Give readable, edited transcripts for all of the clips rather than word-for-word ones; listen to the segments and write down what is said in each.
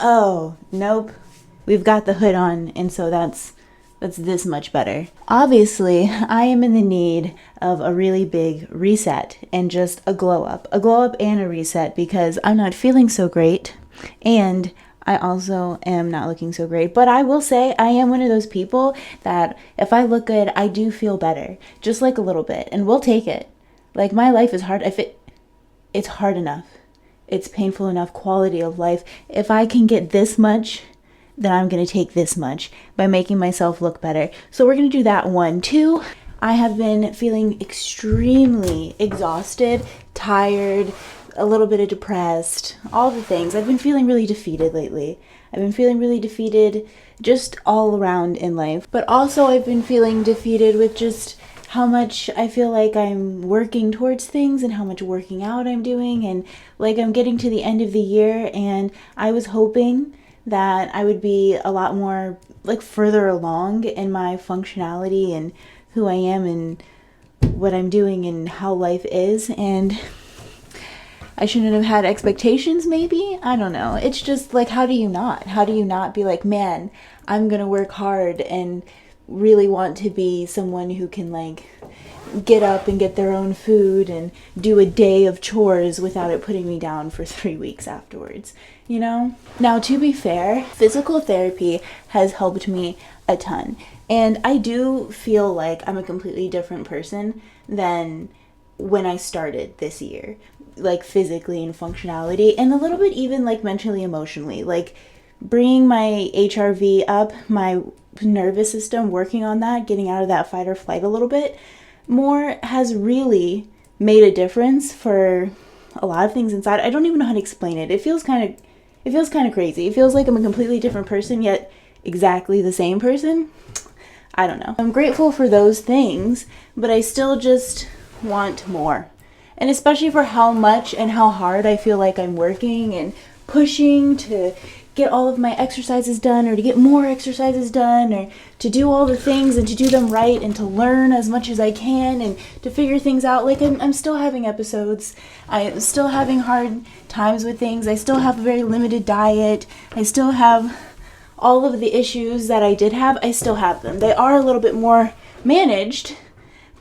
oh, nope, we've got the hood on, and so that's this much better. Obviously, I am in the need of a really big reset and just a glow up and a reset, because I'm not feeling so great, and I also am not looking so great. But I will say I am one of those people that if I look good, I do feel better, just like a little bit, and we'll take it. Like, my life is hard. It's hard enough. It's painful enough quality of life. If I can get this much, then I'm going to take this much by making myself look better. So we're going to do that one. Two, I have been feeling extremely exhausted, tired, a little bit of depressed, all the things. I've been feeling really defeated lately. I've been feeling really defeated just all around in life. But also I've been feeling defeated with just how much I feel like I'm working towards things and how much working out I'm doing. And like, I'm getting to the end of the year, and I was hoping that I would be a lot more like further along in my functionality and who I am and what I'm doing and how life is. And I shouldn't have had expectations, maybe? I don't know. It's just like, how do you not be like, man, I'm gonna work hard and really want to be someone who can like get up and get their own food and do a day of chores without it putting me down for 3 weeks afterwards, you know? Now, to be fair, physical therapy has helped me a ton. And I do feel like I'm a completely different person than when I started this year, like physically and functionality, and a little bit even like mentally, emotionally, like bringing my HRV up, my nervous system, working on that, getting out of that fight or flight a little bit more has really made a difference for a lot of things inside. I don't even know how to explain it. It feels kind of crazy. It feels like I'm a completely different person, yet exactly the same person. I don't know. I'm grateful for those things, but I still just want more. And especially for how much and how hard I feel like I'm working and pushing to get all of my exercises done, or to get more exercises done, or to do all the things and to do them right, and to learn as much as I can and to figure things out. Like, I'm still having episodes. I'm still having hard times with things. I still have a very limited diet. I still have all of the issues that I did have. I still have them. They are a little bit more managed,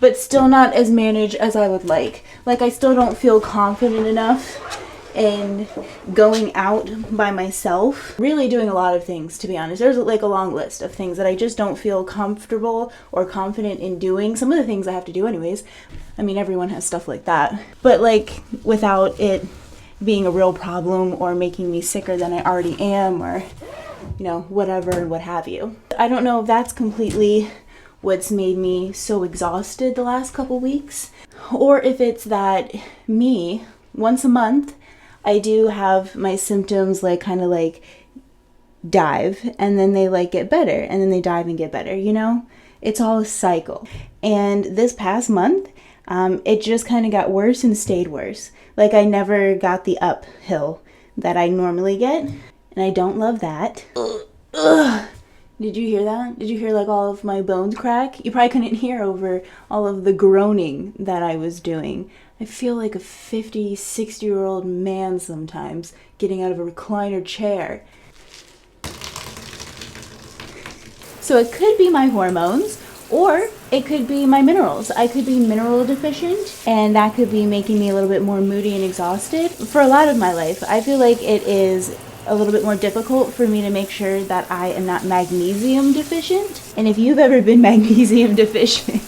but still not as managed as I would like. Like, I still don't feel confident enough in going out by myself, really doing a lot of things, to be honest. There's like a long list of things that I just don't feel comfortable or confident in doing. Some of the things I have to do anyways. I mean, everyone has stuff like that. But like, without it being a real problem or making me sicker than I already am, or, you know, whatever and what have you. I don't know if that's completely what's made me so exhausted the last couple weeks, or if it's that me, once a month, I do have my symptoms like kind of like dive, and then they like get better, and then they dive and get better, you know? It's all a cycle. And this past month, it just kind of got worse and stayed worse. Like, I never got the uphill that I normally get, and I don't love that. Ugh. Did you hear that? Did you hear like all of my bones crack? You probably couldn't hear over all of the groaning that I was doing. I feel like a 50, 60-year-old man sometimes getting out of a recliner chair. So it could be my hormones, or it could be my minerals. I could be mineral deficient, and that could be making me a little bit more moody and exhausted. For a lot of my life, I feel like it is a little bit more difficult for me to make sure that I am not magnesium deficient. And if you've ever been magnesium deficient,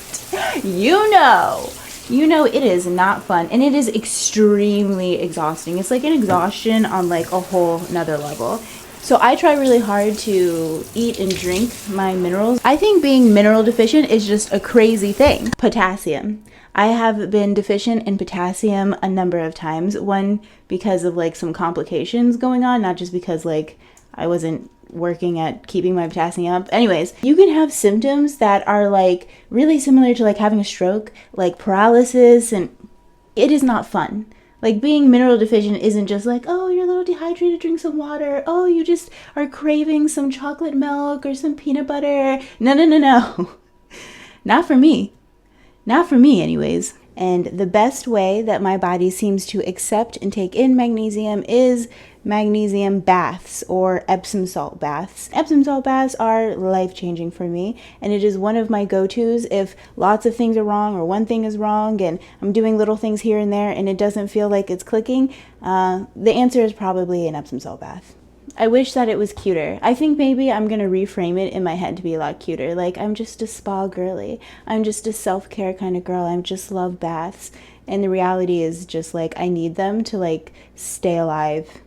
you know it is not fun, and it is extremely exhausting. It's like an exhaustion on like a whole nother level. So I try really hard to eat and drink my minerals. I think being mineral deficient is just a crazy thing. Potassium. I have been deficient in potassium a number of times. One, because of like some complications going on, not just because like I wasn't working at keeping my potassium up. Anyways, you can have symptoms that are like really similar to like having a stroke, like paralysis, and it is not fun. Like, being mineral deficient isn't just like, oh, you're a little dehydrated, drink some water. Oh, you just are craving some chocolate milk or some peanut butter. No. Not for me. Not for me, anyways. And the best way that my body seems to accept and take in magnesium is magnesium baths or Epsom salt baths. Epsom salt baths are life-changing for me, and it is one of my go-tos if lots of things are wrong or one thing is wrong and I'm doing little things here and there and it doesn't feel like it's clicking. The answer is probably an Epsom salt bath. I wish that it was cuter. I think maybe I'm gonna reframe it in my head to be a lot cuter. Like, I'm just a spa girly. I'm just a self-care kind of girl. I just love baths. And the reality is just like, I need them to like stay alive.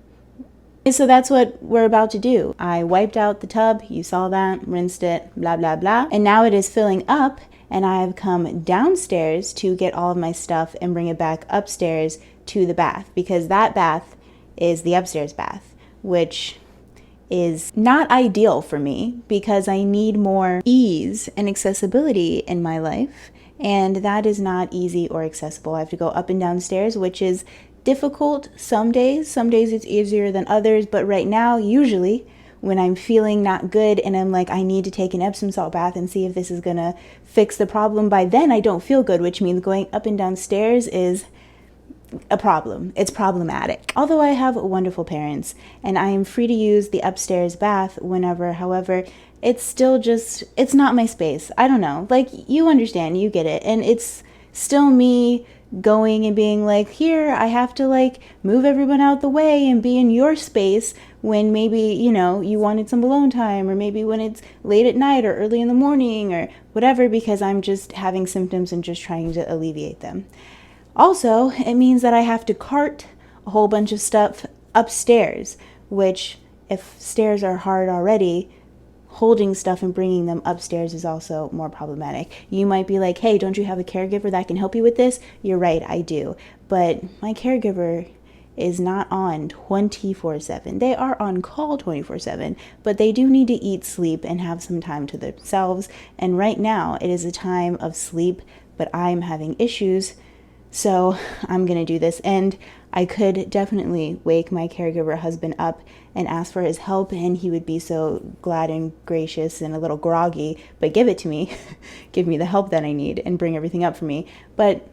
And so that's what we're about to do. I wiped out the tub, you saw that, rinsed it, blah, blah, blah. And now it is filling up, and I have come downstairs to get all of my stuff and bring it back upstairs to the bath, because that bath is the upstairs bath, which is not ideal for me because I need more ease and accessibility in my life. And that is not easy or accessible. I have to go up and down stairs, which is difficult some days. Some days it's easier than others, but right now, usually, when I'm feeling not good and I'm like, I need to take an Epsom salt bath and see if this is gonna fix the problem, by then I don't feel good, which means going up and down stairs is a problem. It's problematic. Although I have wonderful parents and I am free to use the upstairs bath whenever, however, it's still just, it's not my space. I don't know. Like, you understand, you get it. And it's still me going and being like, here, I have to like move everyone out the way and be in your space when maybe, you know, you wanted some alone time, or maybe when it's late at night or early in the morning or whatever, because I'm just having symptoms and just trying to alleviate them. Also, it means that I have to cart a whole bunch of stuff upstairs, which, if stairs are hard already, holding stuff and bringing them upstairs is also more problematic. You might be like, hey, don't you have a caregiver that can help you with this? You're right, I do. But my caregiver is not on 24/7. They are on call 24/7, but they do need to eat, sleep, and have some time to themselves. And right now, it is a time of sleep, but I'm having issues. So I'm going to do this, and I could definitely wake my caregiver husband up and ask for his help, and he would be so glad and gracious and a little groggy, but give it to me, give me the help that I need and bring everything up for me. But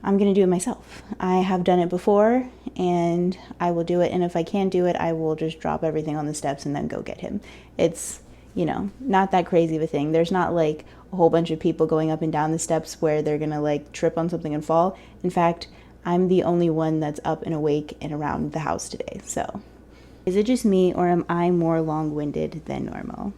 I'm going to do it myself. I have done it before, and I will do it, and if I can't do it, I will just drop everything on the steps and then go get him. It's, you know, not that crazy of a thing. There's not like a whole bunch of people going up and down the steps where they're gonna like trip on something and fall. In fact, I'm the only one that's up and awake and around the house today. So is it just me, or am I more long-winded than normal?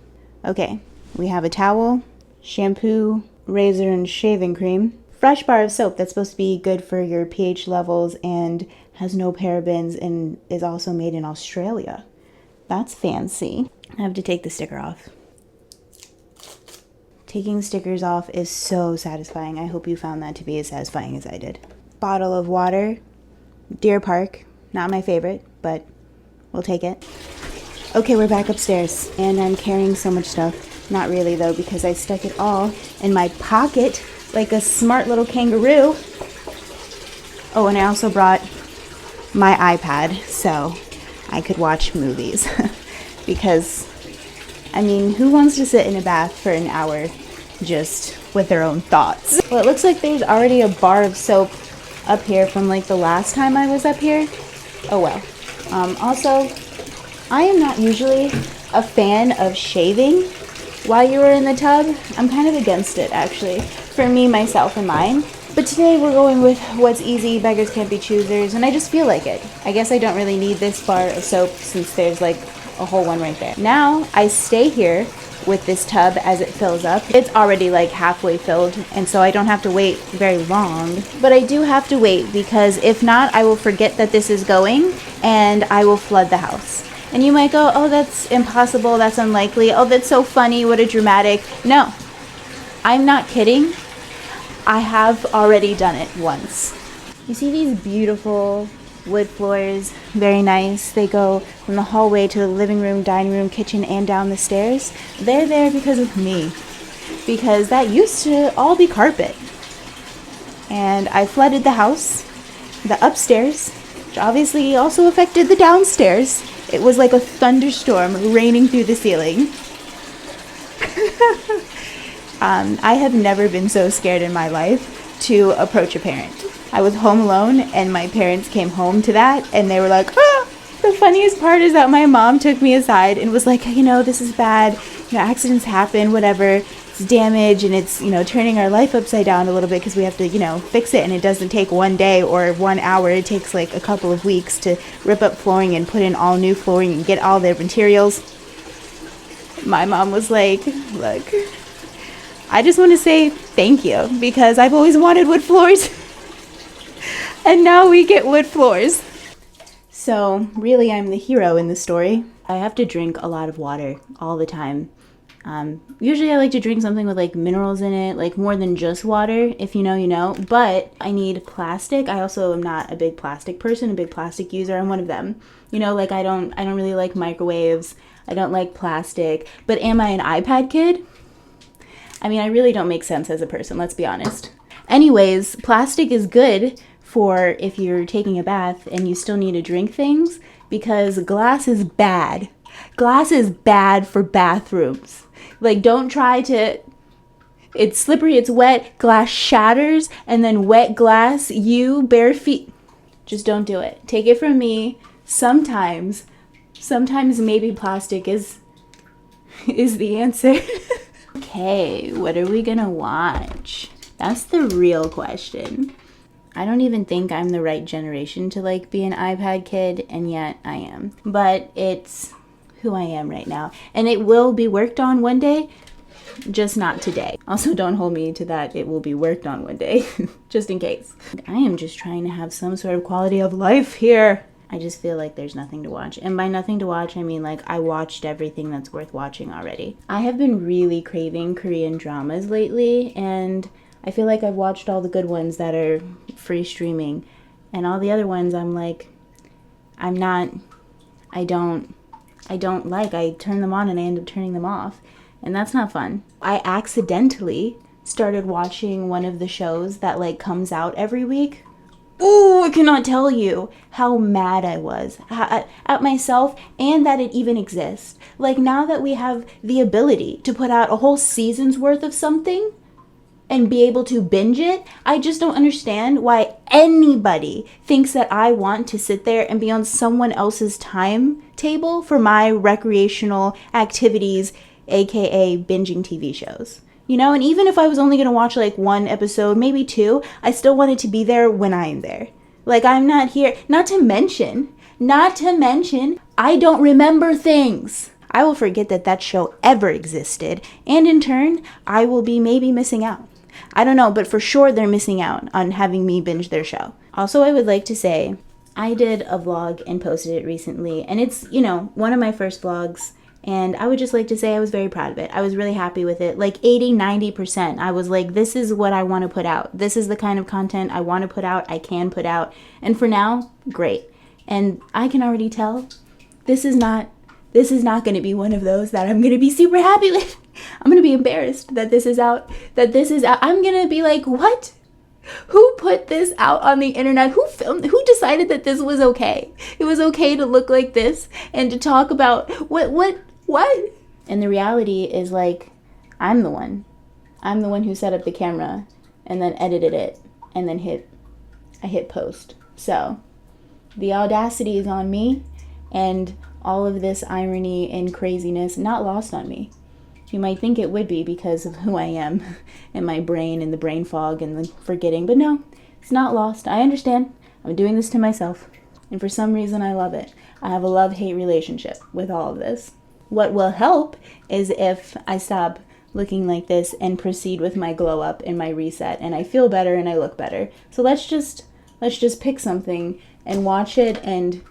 Okay, we have a towel, shampoo, razor and shaving cream, fresh bar of soap that's supposed to be good for your pH levels and has no parabens and is also made in Australia. That's fancy. I have to take the sticker off. Taking stickers off is so satisfying. I hope you found that to be as satisfying as I did. Bottle of water, Deer Park, not my favorite, but we'll take it. Okay, we're back upstairs, and I'm carrying so much stuff. Not really though, because I stuck it all in my pocket like a smart little kangaroo. Oh, and I also brought my iPad so I could watch movies. Because, I mean, who wants to sit in a bath for an hour just with their own thoughts? Well, it looks like there's already a bar of soap up here from like the last time I was up here. Oh well. Also, I am not usually a fan of shaving while you are in the tub. I'm kind of against it, actually, for me, myself, and mine. But today we're going with what's easy, beggars can't be choosers, and I just feel like it. I guess I don't really need this bar of soap since there's like a whole one right there. Now I stay here with this tub as it fills up. It's already like halfway filled, and so I don't have to wait very long. But I do have to wait, because if not, I will forget that this is going and I will flood the house. And you might go, oh, that's impossible, that's unlikely, oh, that's so funny, what a dramatic. No, I'm not kidding. I have already done it once. You see these beautiful wood floors, very nice. They go from the hallway to the living room, dining room, kitchen, and down the stairs. They're there because of me, because that used to all be carpet. And I flooded the house, the upstairs, which obviously also affected the downstairs. It was like a thunderstorm raining through the ceiling. I have never been so scared in my life. to approach a parent. I was home alone and my parents came home to that and they were like, ah! The funniest part is that my mom took me aside and was like, this is bad, accidents happen, whatever, it's damage and it's, turning our life upside down a little bit because we have to, fix it, and it doesn't take one day or 1 hour, it takes like a couple of weeks to rip up flooring and put in all new flooring and get all the materials. My mom was like, look, I just want to say thank you because I've always wanted wood floors and now we get wood floors. So really, I'm the hero in the story. I have to drink a lot of water all the time. Usually I like to drink something with like minerals in it, like more than just water. If you know, you know. But I need plastic. I also am not a big plastic person, a big plastic user. I'm one of them. Like I don't really like microwaves. I don't like plastic. But am I an iPad kid? I mean, I really don't make sense as a person, let's be honest. Anyways, plastic is good for if you're taking a bath and you still need to drink things, because glass is bad. Glass is bad for bathrooms. Like, don't try to, it's slippery, it's wet, glass shatters, and then wet glass, you bare feet, just don't do it. Take it from me, sometimes maybe plastic is the answer. Okay, what are we gonna watch? That's the real question. I don't even think I'm the right generation to like be an iPad kid, and yet I am. But it's who I am right now. And it will be worked on one day, just not today. Also, don't hold me to that. It will be worked on one day, just in case. I am just trying to have some sort of quality of life here. I just feel like there's nothing to watch. And by nothing to watch, I mean like I watched everything that's worth watching already. I have been really craving Korean dramas lately, and I feel like I've watched all the good ones that are free streaming, and all the other ones I'm like, I don't like. I turn them on and I end up turning them off, and that's not fun. I accidentally started watching one of the shows that like comes out every week. Ooh, I cannot tell you how mad I was at myself and that it even exists. Like, now that we have the ability to put out a whole season's worth of something and be able to binge it, I just don't understand why anybody thinks that I want to sit there and be on someone else's timetable for my recreational activities, aka binging TV shows. And even if I was only going to watch like one episode, maybe two, I still wanted to be there when I'm there. Like, I'm not here. Not to mention, I don't remember things. I will forget that show ever existed, and in turn, I will be maybe missing out. I don't know, but for sure they're missing out on having me binge their show. Also, I would like to say, I did a vlog and posted it recently, and it's, one of my first vlogs. And I would just like to say I was very proud of it. I was really happy with it. Like 80-90%. I was like, this is what I want to put out. This is the kind of content I want to put out, I can put out. And for now, great. And I can already tell this is not going to be one of those that I'm going to be super happy with. I'm going to be embarrassed that this is out. I'm going to be like, what? Who put this out on the internet? Who filmed? Who decided that this was okay? It was okay to look like this and to talk about what? And the reality is, like, I'm the one who set up the camera and then edited it and then I hit post. So the audacity is on me, and all of this irony and craziness not lost on me. You might think it would be because of who I am and my brain and the brain fog and the forgetting, but no, it's not lost. I understand. I'm doing this to myself, and for some reason I love it. I have a love-hate relationship with all of this. What will help is if I stop looking like this and proceed with my glow up and my reset, and I feel better and I look better. So let's just pick something and watch it and,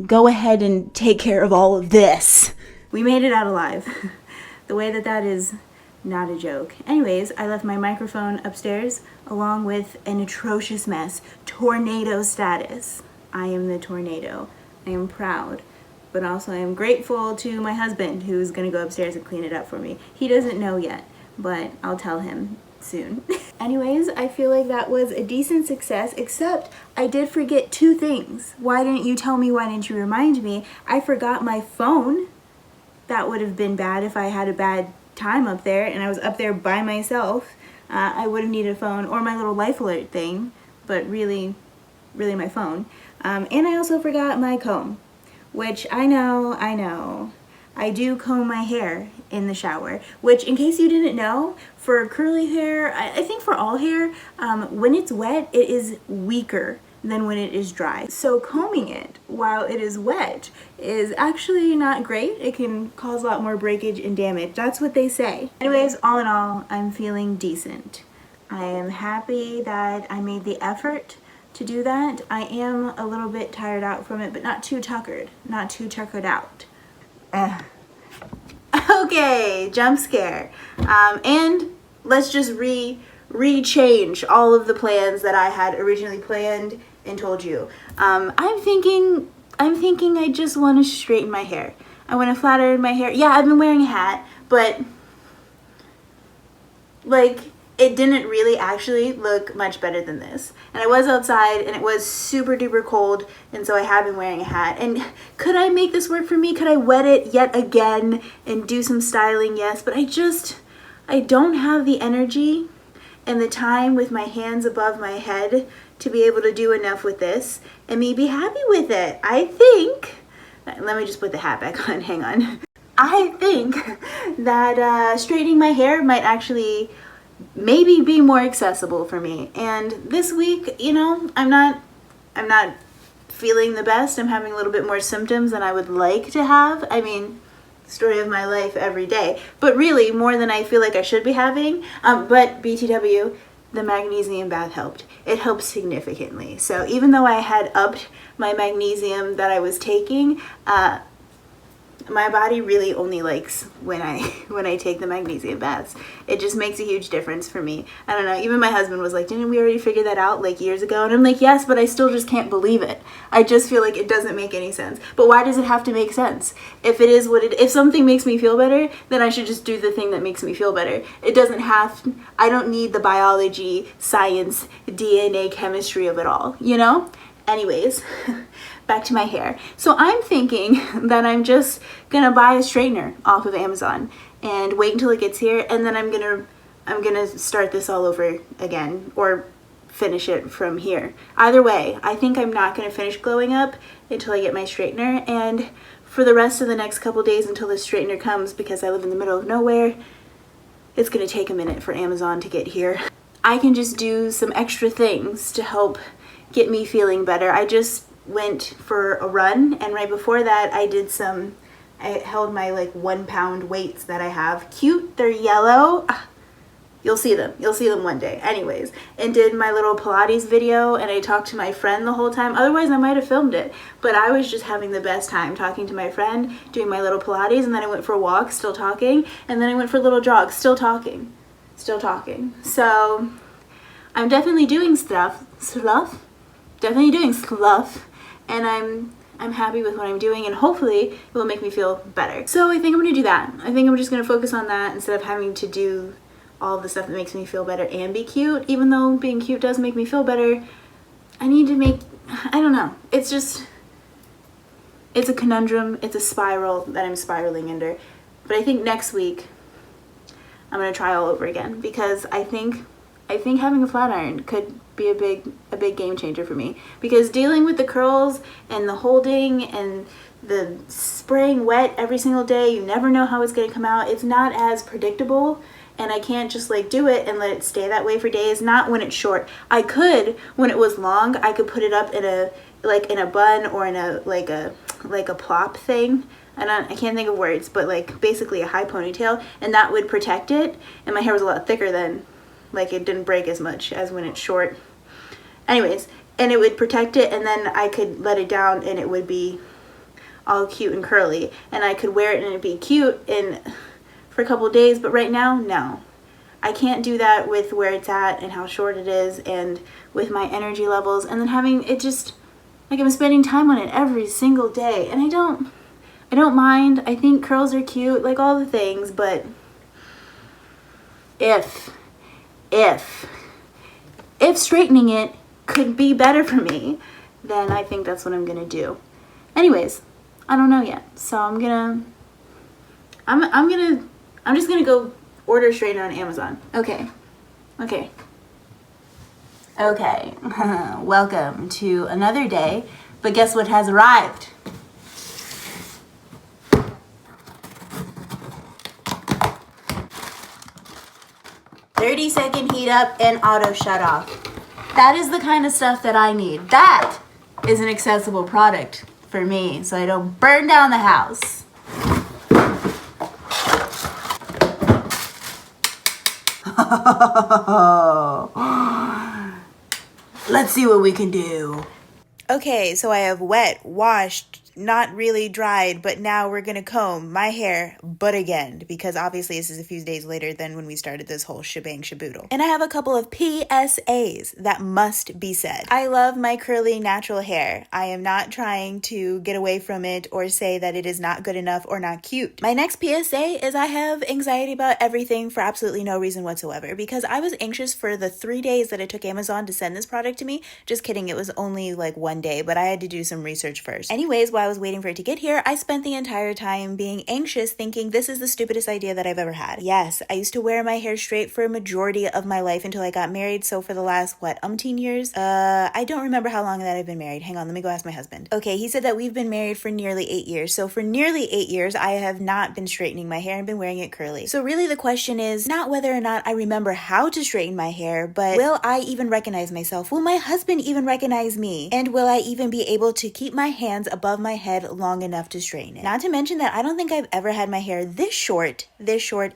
go ahead and take care of all of this. We made it out alive. The way that is not a joke. Anyways, I left my microphone upstairs along with an atrocious mess. Tornado status. I am the tornado. I am proud. But also I am grateful to my husband, who's going to go upstairs and clean it up for me. He doesn't know yet, but I'll tell him soon. Anyways, I feel like that was a decent success, except I did forget two things. Why didn't you tell me? Why didn't you remind me? I forgot my phone. That would have been bad if I had a bad time up there and I was up there by myself. I would have needed a phone or my little life alert thing, but really my phone. And I also forgot my comb, which I know, I do comb my hair in the shower, which, in case you didn't know, for curly hair, I think for all hair, when it's wet, it is weaker than when it is dry. So combing it while it is wet is actually not great. It can cause a lot more breakage and damage. That's what they say. Anyways, all in all, I'm feeling decent. I am happy that I made the effort to do that. I am a little bit tired out from it, but not too tuckered out. Okay, jump scare. And let's just re-change all of the plans that I had originally planned and told you. I'm thinking I just want to straighten my hair. I want to flat iron my hair. Yeah, I've been wearing a hat, but like, it didn't really actually look much better than this. And I was outside and it was super duper cold, and so I have been wearing a hat. And could I make this work for me? Could I wet it yet again and do some styling? Yes, but I don't have the energy and the time with my hands above my head to be able to do enough with this and me be happy with it. I think, let me just put the hat back on, hang on. I think that straightening my hair might actually maybe be more accessible for me. And this week, you know, I'm not feeling the best. I'm having a little bit more symptoms than I would like to have. I mean, story of my life every day, but really more than I feel like I should be having. But BTW, the magnesium bath helped. It helped significantly. So even though I had upped my magnesium that I was taking, my body really only likes when I take the magnesium baths. It just makes a huge difference for me. I don't know, even my husband was like, didn't we already figure that out like years ago? And I'm like, yes, but I still just can't believe it. I just feel like it doesn't make any sense. But why does it have to make sense? If it is if something makes me feel better, then I should just do the thing that makes me feel better. It doesn't I don't need the biology, science, DNA, chemistry of it all, you know? Anyways, back to my hair. So I'm thinking that I'm just gonna buy a straightener off of Amazon and wait until it gets here, and then I'm gonna start this all over again, or finish it from here. Either way, I think I'm not gonna finish glowing up until I get my straightener, and for the rest of the next couple days until the straightener comes, because I live in the middle of nowhere, it's gonna take a minute for Amazon to get here. I can just do some extra things to help get me feeling better. I just went for a run, and right before that I held my like 1 pound weights that I have. Cute, they're yellow. You'll see them one day. Anyways, and did my little Pilates video, and I talked to my friend the whole time. Otherwise I might have filmed it, but I was just having the best time talking to my friend, doing my little Pilates, and then I went for a walk, still talking, and then I went for a little jog, still talking. So I'm definitely doing stuff, and I'm happy with what I'm doing, and hopefully it will make me feel better. So I think I'm gonna do that. I think I'm just gonna focus on that instead of having to do all the stuff that makes me feel better and be cute. Even though being cute does make me feel better, I don't know. It's a conundrum. It's a spiral that I'm spiraling under. But I think next week I'm gonna try all over again, because I think having a flat iron could be a big game changer for me, because dealing with the curls and the holding and the spraying wet every single day, you never know how it's going to come out. It's not as predictable, and I can't just like do it and let it stay that way for days. Not when it's short. I could, when it was long, I could put it up in a bun or in a plop thing. I can't think of words, but like basically a high ponytail, and that would protect it. And my hair was a lot thicker then. Like, it didn't break as much as when it's short. Anyways, and it would protect it, and then I could let it down and it would be all cute and curly, and I could wear it and it'd be cute for a couple of days. But right now, no. I can't do that with where it's at and how short it is, and with my energy levels, and then having it just, like, I'm spending time on it every single day, and I don't mind. I think curls are cute, like all the things, but if straightening it could be better for me, then I think that's what I'm gonna do. Anyways, I don't know yet, so I'm just gonna go order a straightener on Amazon. Okay, Okay. Okay. Welcome to another day. But guess what has arrived? "30-second heat up and auto shut off." That is the kind of stuff that I need. That is an accessible product for me, so I don't burn down the house. Let's see what we can do. Okay, so I have wet, washed, not really dried, but now we're gonna comb my hair, but again, because obviously this is a few days later than when we started this whole shebang shaboodle. And I have a couple of PSAs that must be said. I love my curly natural hair. I am not trying to get away from it or say that it is not good enough or not cute. My next PSA is I have anxiety about everything for absolutely no reason whatsoever, because I was anxious for the 3 days that it took Amazon to send this product to me. Just kidding, it was only like 1 day, but I had to do some research first. Anyways, while I was waiting for it to get here, I spent the entire time being anxious, thinking this is the stupidest idea that I've ever had. Yes, I used to wear my hair straight for a majority of my life until I got married, so for the last, umpteen years? I don't remember how long that I've been married. Hang on, let me go ask my husband. Okay, he said that we've been married for nearly 8 years, so for nearly 8 years, I have not been straightening my hair and been wearing it curly. So really the question is not whether or not I remember how to straighten my hair, but will I even recognize myself? Will my husband even recognize me? And will I even be able to keep my hands above my head long enough to straighten it? Not to mention that I don't think I've ever had my hair this short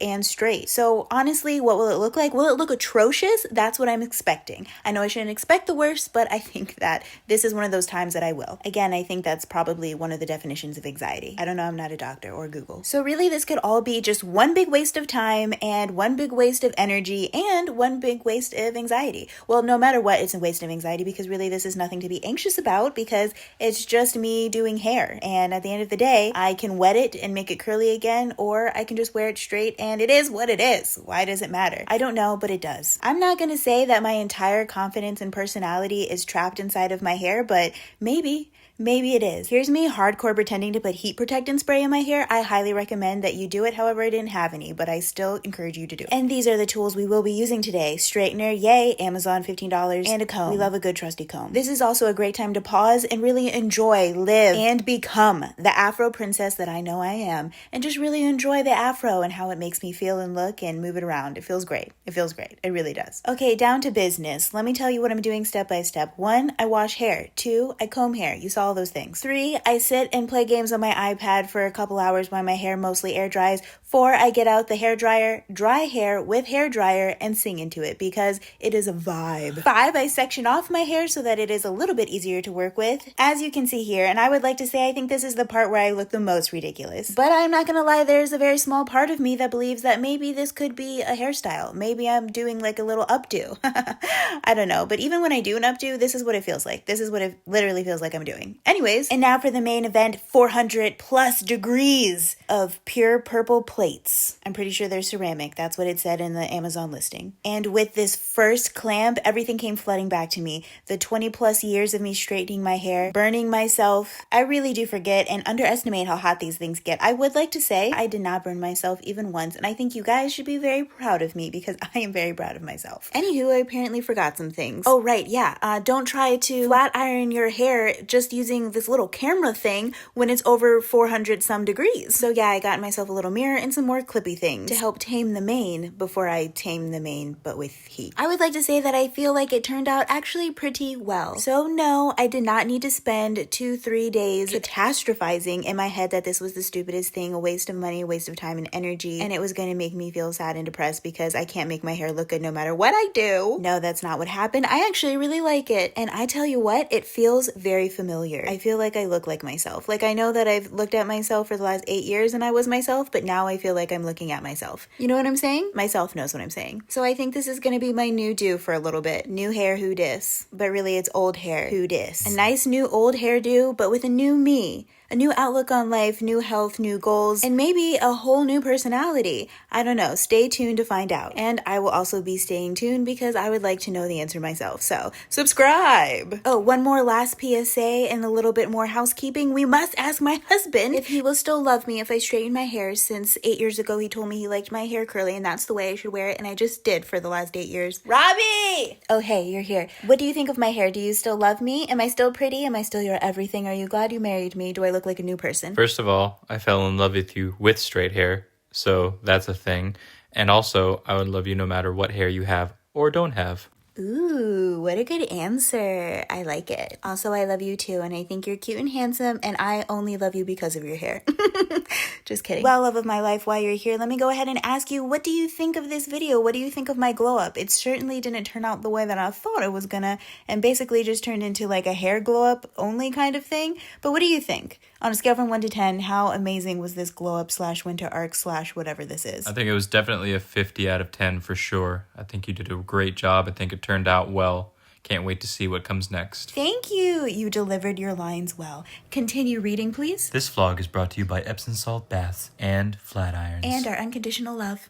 and straight. So honestly, what will it look like? Will it look atrocious? That's what I'm expecting. I know I shouldn't expect the worst, but I think that this is one of those times that I will. Again, I think that's probably one of the definitions of anxiety. I don't know, I'm not a doctor or Google. So really this could all be just one big waste of time and one big waste of energy and one big waste of anxiety. Well, no matter what, it's a waste of anxiety because really this is nothing to be anxious about because it's just me doing hair. And at the end of the day, I can wet it and make it curly again, or I can just wear it straight and it is what it is. Why does it matter? I don't know, but it does. I'm not going to say that my entire confidence and personality is trapped inside of my hair, but maybe it is. Here's me hardcore pretending to put heat protectant spray in my hair. I highly recommend that you do it. However, I didn't have any, but I still encourage you to do it. And these are the tools we will be using today. Straightener, yay, Amazon $15, and a comb. We love a good trusty comb. This is also a great time to pause and really enjoy, live, and become the Afro princess that I know I am, and just really enjoy the Afro and how it makes me feel and look and move it around. It feels great. It feels great. It really does. Okay, down to business. Let me tell you what I'm doing step by step. 1, I wash hair. 2, I comb hair. You saw all those things. 3, I sit and play games on my iPad for a couple hours while my hair mostly air dries. 4, I get out the hair dryer, dry hair with hair dryer, and sing into it because it is a vibe. 5, I section off my hair so that it is a little bit easier to work with, as you can see here. And I would like to say I think this is the part where I look the most ridiculous. But I'm not gonna lie, there's a very small part of me that believes that maybe this could be a hairstyle. Maybe I'm doing like a little updo. I don't know. But even when I do an updo, this is what it feels like. This is what it literally feels like I'm doing. Anyways, and now for the main event, 400 plus degrees of pure purple plates. I'm pretty sure they're ceramic. That's what it said in the Amazon listing. And with this first clamp, everything came flooding back to me. The 20 plus years of me straightening my hair, burning myself. I really do forget and underestimate how hot these things get. I would like to say I did not burn myself even once, and I think you guys should be very proud of me because I am very proud of myself. Anywho, I apparently forgot some things. Oh, right, yeah. Don't try to flat iron your hair just using this little camera thing when it's over 400 some degrees. So yeah, I got myself a little mirror and some more clippy things to help tame the mane before I tame the mane, but with heat. I would like to say that I feel like it turned out actually pretty well. So no, I did not need to spend 2-3 days catastrophizing in my head that this was the stupidest thing, a waste of money, a waste of time and energy, and it was going to make me feel sad and depressed because I can't make my hair look good no matter what I do. No, that's not what happened. I actually really like it, and I tell you what, it feels very familiar. I feel like I look like myself. Like I know that I've looked at myself for the last 8 years and I was myself, but now I feel like I'm looking at myself. You know what I'm saying? Myself knows what I'm saying. So I think this is going to be my new do for a little bit. New hair, who dis? But really it's old hair, who dis? A nice new old hairdo, but with a new me. a new outlook on life, new health, new goals, and maybe a whole new personality. I don't know. Stay tuned to find out. And I will also be staying tuned because I would like to know the answer myself. So subscribe. Oh, one more last PSA and a little bit more housekeeping. We must ask my husband if he will still love me if I straighten my hair, since 8 years ago he told me he liked my hair curly and that's the way I should wear it, and I just did for the last 8 years. Robbie! Oh, hey, you're here. What do you think of my hair? Do you still love me? Am I still pretty? Am I still your everything? Are you glad you married me? Do I look like a new person? First of all, I fell in love with you with straight hair, so that's a thing. And also, I would love you no matter what hair you have or don't have. Ooh, what a good answer. I like it. Also, I love you too, and I think you're cute and handsome, and I only love you because of your hair. Just kidding. Well, love of my life, while you're here, let me go ahead and ask you, what do you think of this video? What do you think of my glow up? It certainly didn't turn out the way that I thought it was gonna, and basically just turned into like a hair glow up only kind of thing. But what do you think? On a scale from 1 to 10, how amazing was this glow up / winter arc / whatever this is? I think it was definitely a 50 out of 10 for sure. I think you did a great job. I think it turned out well. Can't wait to see what comes next. Thank you. You delivered your lines well. Continue reading, please. This vlog is brought to you by Epsom salt baths and flat irons. And our unconditional love.